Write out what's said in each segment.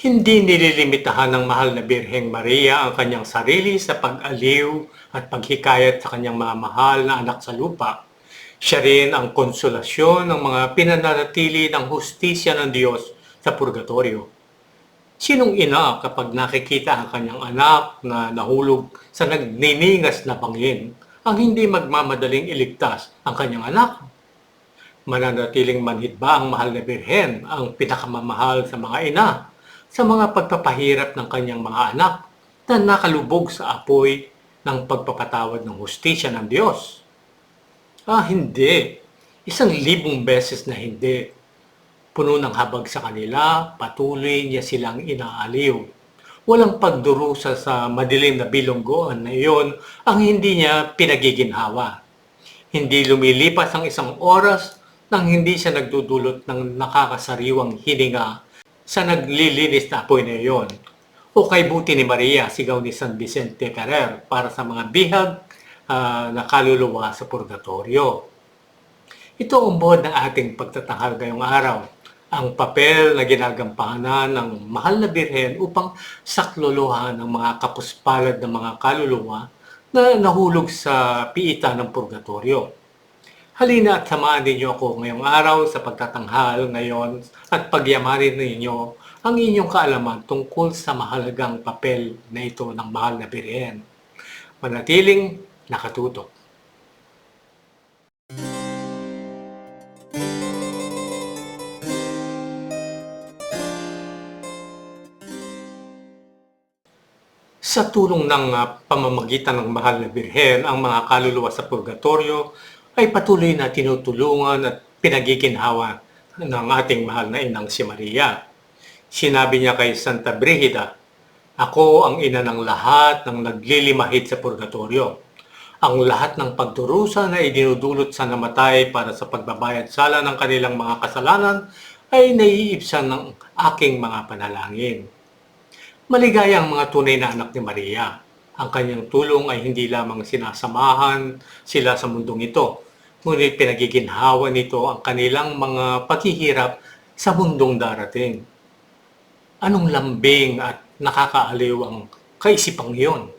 Hindi nililimitahan ng mahal na Birheng Maria ang kanyang sarili sa pag-aliw at paghikayat sa kanyang mga mahal na anak sa lupa. Siya rin ang konsolasyon ng mga pinananatili ng hustisya ng Diyos sa purgatorio. Sinong ina kapag nakikita ang kanyang anak na nahulog sa nagniningas na bangin ang hindi magmamadaling iligtas ang kanyang anak? Mananatiling manhid ba ang mahal na Birhen ang pinakamamahal sa mga ina sa mga pagpapahirap ng kanyang mga anak na nakalubog sa apoy ng pagpapatawad ng hustisya ng Diyos? Hindi. 1,000 beses na hindi. Puno ng habag sa kanila, patuloy niya silang inaaliw. Walang pagdurusa sa madilim na bilonggoan na iyon ang hindi niya pinagiginhawa. Hindi lumilipas ang 1 oras nang hindi siya nagdudulot ng nakakasariwang hininga sa naglilinis na apoy na iyon. O kay buti ni Maria, sigaw ni San Vicente Ferrer para sa mga bihag na kaluluwa sa purgatorio. Ito ang buod ng ating pagtatanghal ngayong araw. Ang papel na ginagampanan ng mahal na Birhen upang saklolohan ang mga kapuspalad ng mga kaluluwa na nahulog sa piitan ng purgatorio. Halina at samahan ninyo ako ngayong araw sa pagtatanghal ngayon at pagyamanin ninyo ang inyong kaalaman tungkol sa mahalagang papel na ito ng mahal na Birhen. Manatiling nakatutok. Sa tulong ng pamamagitan ng mahal na Birhen, ang mga kaluluwa sa purgatorio ay patuloy na tinutulungan at pinagiginhawa ng ating mahal na inang si Maria. Sinabi niya kay Santa Brigida, "Ako ang ina ng lahat ng naglilimahid sa purgatorio. Ang lahat ng pagdurusa na idinudulot sa namatay para sa pagbabayad sala ng kanilang mga kasalanan ay naiibsan ng aking mga panalangin." Maligaya ang mga tunay na anak ni Maria. Ang kanyang tulong ay hindi lamang sinasamahan sila sa mundong ito, ngunit pinagiginhawa nito ang kanilang mga paghihirap sa mundong darating. Anong lambing at nakakaaliw ang kaisipang iyon?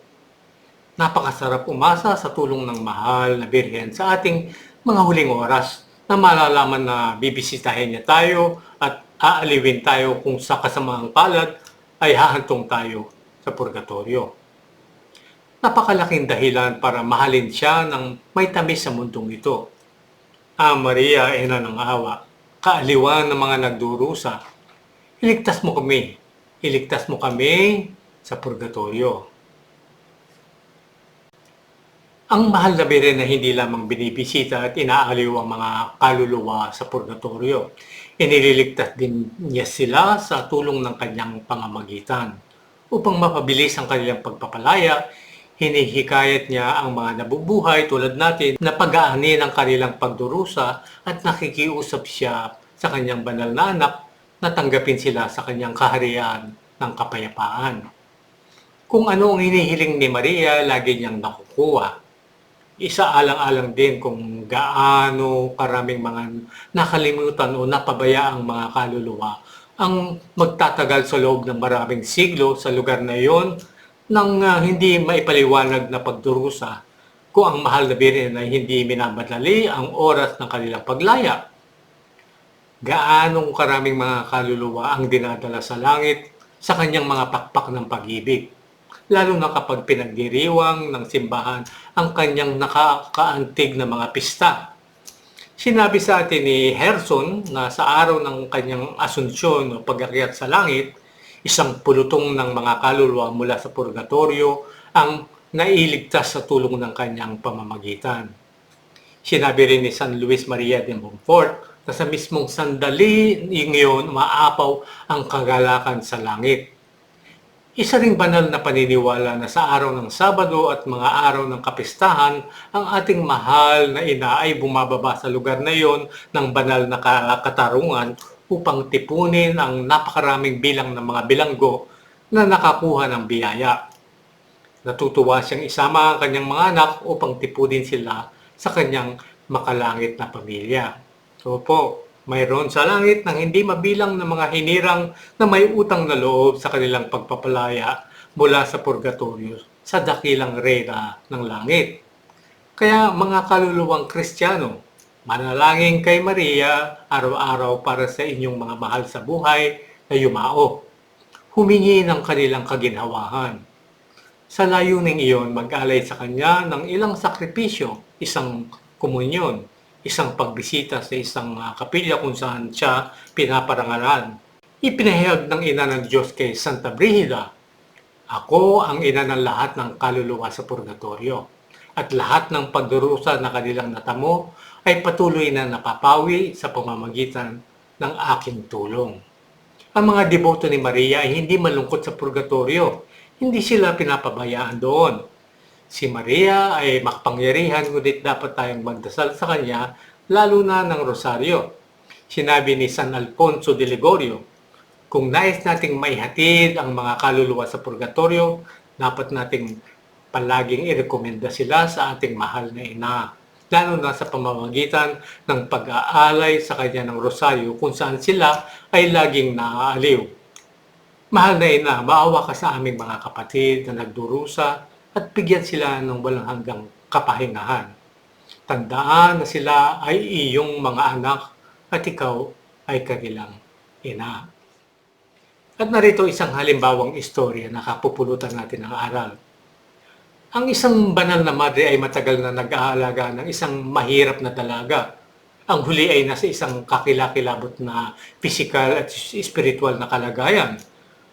Napakasarap umasa sa tulong ng mahal na Birhen sa ating mga huling oras na malalaman na bibisitahin niya tayo at aaliwin tayo kung sa kasamaang palad ay hahantong tayo sa purgatorio. Napakalaking dahilan para mahalin siya ng may tamis sa mundong ito. Maria, ina ng awa, kaaliwan ng mga nagdurusa, iligtas mo kami sa purgatorio. Ang mahal na Birhen na hindi lamang binibisita at inaaliw ang mga kaluluwa sa purgatorio, inililigtas din niya sila sa tulong ng kanyang pamamagitan. Upang mapabilis ang kanilang pagpapalaya, hinihikayat niya ang mga nabubuhay tulad natin na pag-aanin ang kanilang pagdurusa at nakikiusap siya sa kanyang banal na anak na tanggapin sila sa kanyang kaharian ng kapayapaan. Kung ano ang hinihiling ni Maria, lagi niyang nakukuha. Isaalang-alang din kung gaano karaming mga nakalimutan o napabayaang mga kaluluwa ang magtatagal sa loob ng maraming siglo sa lugar na iyon nang hindi maipaliwanag na pagdurusa kung ang mahal na Birhen ay hindi minamadali ang oras ng kanilang paglaya. Gaanong karaming mga kaluluwa ang dinadala sa langit sa kanyang mga pakpak ng pag-ibig, lalo na kapag pinagdiriwang ng simbahan ang kanyang nakakaantig na mga pista. Sinabi sa atin ni Gerson na sa araw ng kanyang asunsyon o pag-akyat sa langit, isang pulutong ng mga kaluluwa mula sa purgatorio ang nailigtas sa tulong ng kanyang pamamagitan. Sinabi rin ni San Luis Maria de Montfort na sa mismong sandali ngayon umaapaw ang kagalakan sa langit. Isa ring banal na paniniwala na sa araw ng Sabado at mga araw ng kapistahan, ang ating mahal na ina ay bumababa sa lugar na iyon ng banal na katarungan upang tipunin ang napakaraming bilang ng mga bilanggo na nakakuha ng biyaya. Natutuwa siyang isama ang kanyang mga anak upang tipunin sila sa kanyang makalangit na pamilya. So po, Mayroon sa langit ng hindi mabilang na mga hinirang na may utang na loob sa kanilang pagpapalaya mula sa purgatorio sa dakilang reyna ng langit. Kaya mga kaluluwang Kristiyano, manalangin kay Maria araw-araw para sa inyong mga mahal sa buhay na yumao. Humingi ng kanilang kaginhawahan. Sa layuning iyon, mag-alay sa kanya ng ilang sakripisyo, isang komunyon, isang pagbisita sa isang kapilya kung saan siya pinaparangalan. Ipinahayag ng ina ng Diyos kay Santa Brigida, "Ako ang ina ng lahat ng kaluluwa sa purgatorio, at lahat ng pagdurusa na kanilang natamo ay patuloy na napapawi sa pamamagitan ng aking tulong." Ang mga deboto ni Maria ay hindi malungkot sa purgatorio. Hindi sila pinapabayaan doon. Si Maria ay makapangyarihan, ngunit dapat tayong magdasal sa kanya, lalo na ng rosaryo. Sinabi ni San Alfonso de Ligorio, kung nais nating maihatid ang mga kaluluwa sa purgatorio, dapat nating palaging irekomenda sila sa ating mahal na ina, lalo na sa pamamagitan ng pag-aalay sa kanya ng rosaryo kung saan sila ay laging naaaliw. Mahal na ina, maawa ka sa aming mga kapatid na nagdurusa at bigyan sila ng walang hanggang kapahingahan. Tandaan na sila ay iyong mga anak at ikaw ay kanilang ina. At narito isang halimbawang istorya na kapupulutan natin ng aral. Ang isang banal na madre ay matagal na nag-aalaga ng isang mahirap na dalaga. Ang huli ay nasa isang kakilakilabot na pisikal at espiritual na kalagayan.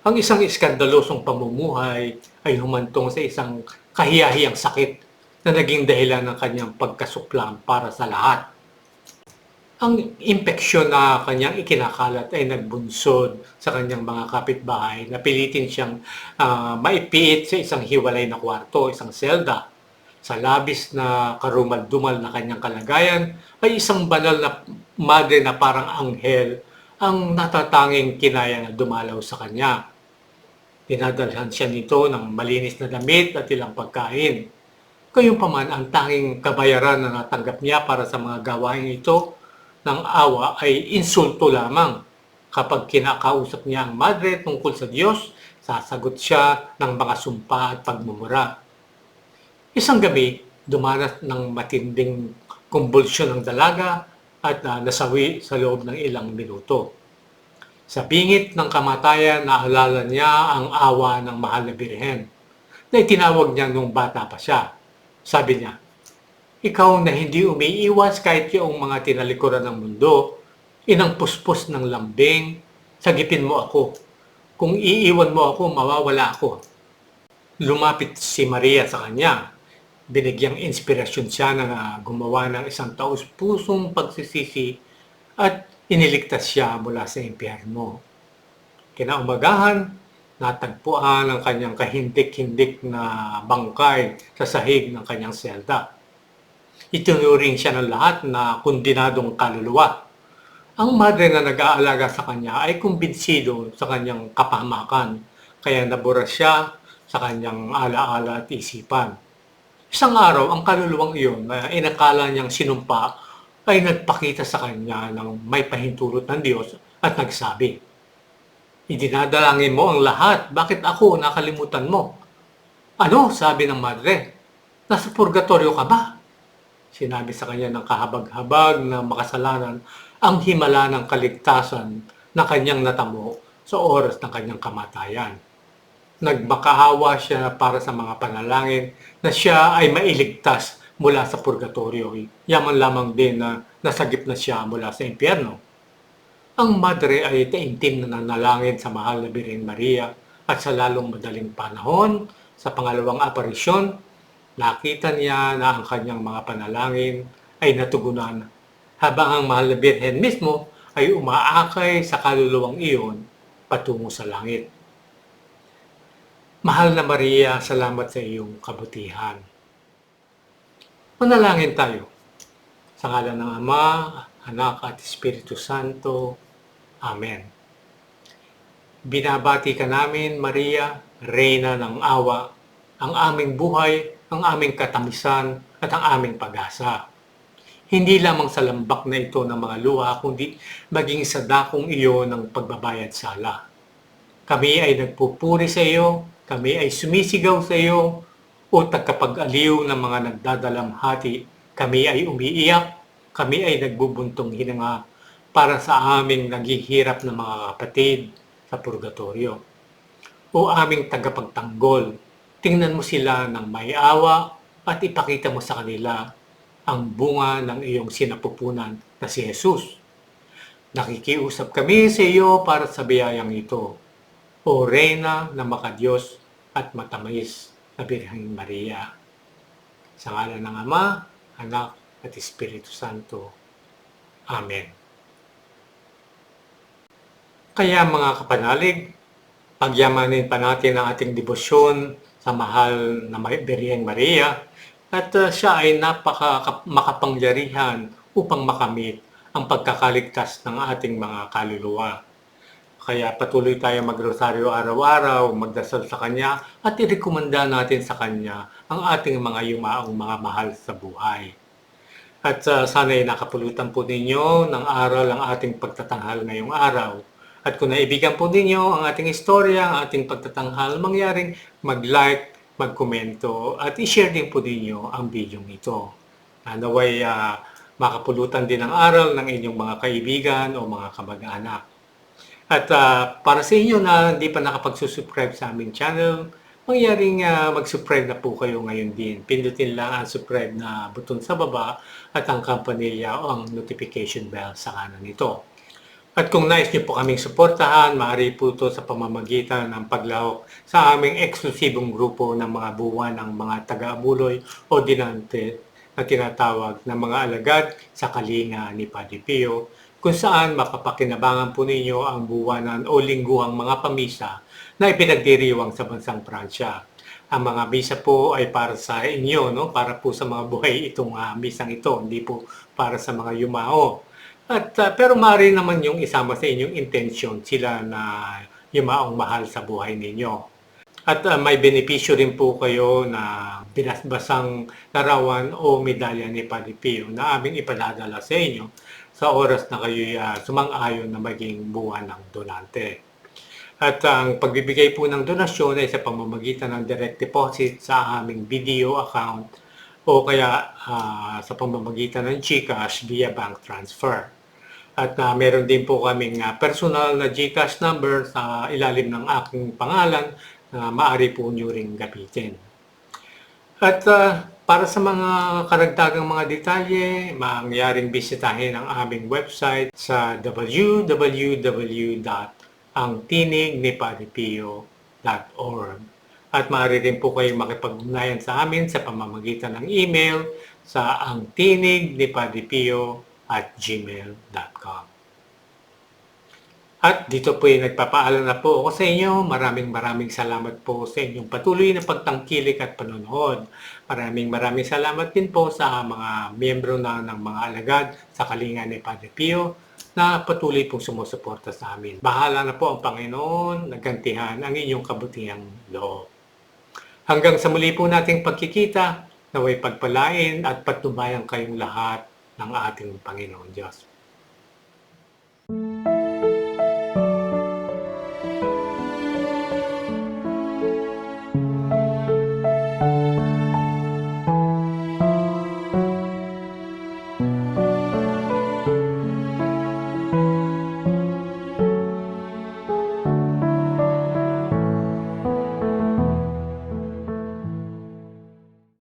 Ang isang iskandalosong pamumuhay ay humantong sa isang kahiyahiyang sakit na naging dahilan ng kanyang pagkasuklam para sa lahat. Ang impeksyon na kanyang ikinakalat ay nagbunsod sa kanyang mga kapitbahay na pilitin siyang maipiit sa isang hiwalay na kwarto, isang selda. Sa labis na karumal-dumal na kanyang kalagayan ay isang banal na madre na parang anghel ang natatanging kinaya na dumalaw sa kanya. Dinadalhan siya nito ng malinis na damit at ilang pagkain. Gayunpaman, ang tanging kabayaran na natanggap niya para sa mga gawain ito ng awa ay insulto lamang. Kapag kinakausap niya ang madre tungkol sa Diyos, sasagot siya ng mga sumpa at pagmumura. Isang gabi, dumanas ng matinding kumbulsyon ng dalaga at nasawi sa loob ng ilang minuto. Sa bingit ng kamatayan, naalala niya ang awa ng mahal na Birhen na itinawag niya nung bata pa siya. Sabi niya, "Ikaw na hindi umiiwas kahit yung mga tinalikuran ng mundo, inang puspos ng lambing, sagipin mo ako. Kung iiwan mo ako, mawawala ako." Lumapit si Maria sa kanya. Binigyang inspirasyon siya na gumawa ng isang taus-pusong pagsisisi at iniligtas siya mula sa impyerno. Kinaumagahan, natagpuan ang kanyang kahindik-hindik na bangkay sa sahig ng kanyang selda. Itinuring siya ng lahat na kondinadong kaluluwa. Ang madre na nag-aalaga sa kanya ay kumbinsido sa kanyang kapahamakan, kaya nabura siya sa kanyang alaala at isipan. Isang araw, ang kaluluwang iyon na inakala niyang sinumpa ay nagpakita sa kanya ng may pahintulot ng Diyos at nagsabi, "Idinadalangin mo ang lahat, bakit ako nakalimutan mo?" "Ano?" sabi ng madre. "Nasa purgatorio ka ba?" Sinabi sa kanya ng kahabag-habag na makasalanan ang himala ng kaligtasan na kanyang natamo sa oras ng kanyang kamatayan. Nagmakaawa siya para sa mga panalangin na siya ay mailigtas mula sa purgatorio. Yaman lamang din na nasagip na siya mula sa impyerno. Ang madre ay taimtim na nanalangin sa mahal na Birhen Maria at sa lalong madaling panahon, sa pangalawang aparisyon, nakita niya na ang kanyang mga panalangin ay natugunan, habang ang mahal na Birhen mismo ay umaakay sa kaluluwang iyon patungo sa langit. Mahal na Maria, salamat sa iyong kabutihan. Manalangin tayo. Sa ngalan ng Ama, Anak at Espiritu Santo. Amen. Binabati ka namin, Maria, Reyna ng awa, ang aming buhay, ang aming katamisan, at ang aming pag-asa. hindi lamang sa lambak na ito ng mga luha, kundi maging sa dakong iyon ng pagbabayad sala. Kami ay nagpupuri sa iyo, kami ay sumisigaw sa iyo, o tagapag-aliw ng mga nagdadalamhati. Kami ay umiiyak, kami ay nagbubuntong hininga para sa aming naghihirap na mga kapatid sa purgatorio. O aming tagapagtanggol, tingnan mo sila ng may awa at ipakita mo sa kanila ang bunga ng iyong sinapupunan na si Jesus. Nakikiusap kami sa iyo para sa biyayang ito, O Reyna na makadiyos at matamis na Birheng Maria. Sa ngalan ng Ama, Anak at Espiritu Santo. Amen. Kaya mga kapanalig, pagyamanin pa natin ang ating debosyon sa mahal na Birheng Maria at siya ay makapangyarihan upang makamit ang pagkakaligtas ng ating mga kaluluwa. Kaya patuloy tayo magrosaryo araw-araw, magdasal sa Kanya at irekomenda natin sa Kanya ang ating mga yumaong mga mahal sa buhay. At sana'y nakapulutan po ninyo ng aral ang ating pagtatanghal ngayong araw. At kung naibigan po ninyo ang ating istorya, ang ating pagtatanghal, mangyaring mag-like, mag-komento at i-share din po ninyo ang video ito. Naway makapulutan din ang aral ng inyong mga kaibigan o mga kamag-anak. At para sa inyo na hindi pa nakapagsusubscribe sa aming channel, mangyaring mag-subscribe na po kayo ngayon din. Pindutin lang ang subscribe na button sa baba at ang campanilla o ang notification bell sa kanan nito. At kung nais niyo po kaming suportahan, maaari po ito sa pamamagitan ng paglahok sa aming eksklusibong grupo ng mga buwan ng mga taga-abuloy o dinante na tinatawag na mga alagad sa kalinga ni Padre Pio, kung saan makapakinabangan po ninyo ang buwanan o lingguhang mga pamisa na ipinagdiriwang sa bansang Pransya. Ang mga misa po ay para sa inyo, no? Para po sa mga buhay itong misang ito, hindi po para sa mga yumao. At pero maaari naman yung isama sa inyong intensyon sila na yumaong mahal sa buhay ninyo. At may benepisyo rin po kayo na binasbasang larawan o medalya ni Padre Pio na aming ipadadala sa inyo sa oras na kayo'y sumang-ayon na maging buwan ng donante. At ang pagbibigay po ng donasyon ay sa pamamagitan ng direct deposit sa aming video account o kaya sa pamamagitan ng GCash via bank transfer. At meron din po kaming personal na GCash number sa ilalim ng aking pangalan na maaari po nyo ring gamitin. At para sa mga karagdagang mga detalye, mangyaring bisitahin ang aming website sa www.angtinignipadrepio.org. At maaari rin po kayong makipag-ugnayan sa amin sa pamamagitan ng email sa angtinignipadrepio@gmail.com. At dito po ay nagpapaalam na po ako sa inyo. Maraming salamat po sa inyong patuloy na pagtangkilik at panonood. Maraming salamat din po sa mga miyembro na ng mga alagad sa kalinga ni Padre Pio na patuloy pong sumusuporta sa amin. Bahala na po ang Panginoon, nagantihan ang inyong kabutihang loob. Hanggang sa muli po nating pagkikita, naway pagpalain at patnubayan kayong lahat ng ating Panginoon Diyos.